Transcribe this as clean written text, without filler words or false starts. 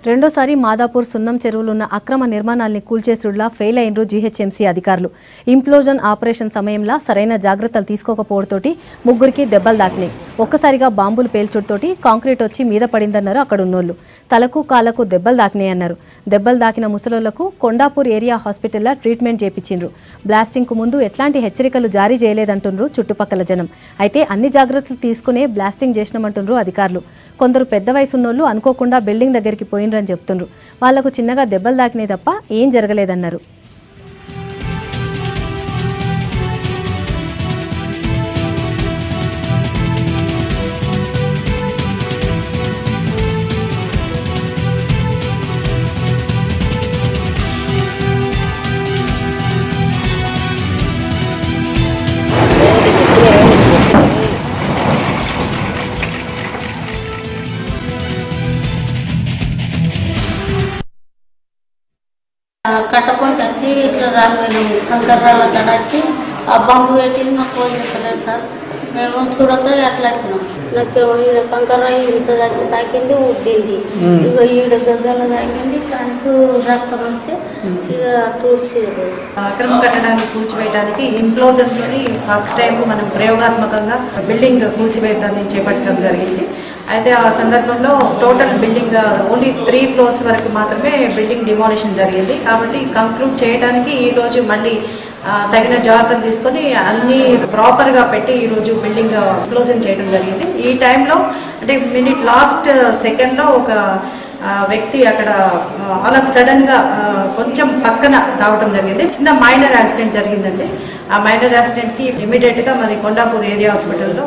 రెండోసారి మాదాపూర్ సున్నం చెరువులున్న అక్రమ నిర్మాణాల్ని కూల్చేసుడులా ఫెయిల్ అయినరు జీహెచ్ఎంసీ అధికారులు. ఇంప్లోజన్ ఆపరేషన్ సమయంలో సరైన జాగ్రత్తలు తీసుకోకపోవడంతోటి ముగ్గురికి దెబ్బలు దాకినాయి. ఒక్కసారిగా బాంబులు పేల్చుడుతోటి కాంక్రీట్ వచ్చి మీద పడిందన్నారు అక్కడ ఉన్నోళ్ళు. తలకు కాలకు దెబ్బలు దాకినాయన్నారు. దెబ్బలు దాకిన ముసలోళ్లకు కొండాపూర్ ఏరియా హాస్పిటల్లో ట్రీట్మెంట్ చేపించిండ్రు. బ్లాస్టింగ్ కు ముందు ఎట్లాంటి హెచ్చరికలు జారీ చేయలేదంటుండ్రు చుట్టుపక్కల జనం. అయితే అన్ని జాగ్రత్తలు తీసుకునే బ్లాస్టింగ్ చేసినామంటుండ్రు అధికారులు. కొందరు పెద్ద వయసున్నోళ్ళు అనుకోకుండా బిల్డింగ్ దగ్గరికి పోయినరని చెప్తుండ్రు. వాళ్లకు చిన్నగా దెబ్బలు దాకినాయి తప్ప ఏం జరగలేదన్నారు. కట్టకుండా వచ్చి ఇట్లా రాకపోయినాము. కంకర్రాళ్ళ కడ వచ్చి ఆ బాంబు పెట్టింది మాకు ఫోన్ చెప్పలేదు సార్. మేము చూడక అట్లా వచ్చినాం. నాకు ఈడ కంకర్రాయి ఇంత వచ్చి తాకింది, ఉబ్బింది. ఇక ఈడ గద్దలు తాకింది, కనుక రక్తం వస్తే ఇక తూడ్చేది. అక్రమ కట్టడాన్ని కూల్చివేయడానికి ఇంప్లోజన్ తోని ఫస్ట్ టైం మనం ప్రయోగాత్మకంగా బిల్డింగ్ కూల్చివేయడాన్ని చేపట్టడం జరిగింది. అయితే ఆ సందర్భంలో టోటల్ బిల్డింగ్ ఓన్లీ 3 ఫ్లోర్స్ వరకు మాత్రమే బిల్డింగ్ డిమాలిషన్ జరిగింది. కాబట్టి కంక్లూడ్ చేయడానికి ఈరోజు మళ్ళీ తగిన జాగ్రత్తలు తీసుకొని అన్ని ప్రాపర్గా పెట్టి ఈరోజు బిల్డింగ్ క్లోజింగ్ చేయడం జరిగింది. ఈ టైంలో అంటే లాస్ట్ సెకండ్లో ఒక వ్యక్తి అక్కడ ఆల్ ఆఫ్ సడన్ గా కొంచెం పక్కన రావడం జరిగింది. చిన్న మైనర్ యాక్సిడెంట్ జరిగిందండి. ఆ మైనర్ యాక్సిడెంట్ కి ఇమీడియట్ గా మరి కొండాపూర్ ఏరియా హాస్పిటల్లో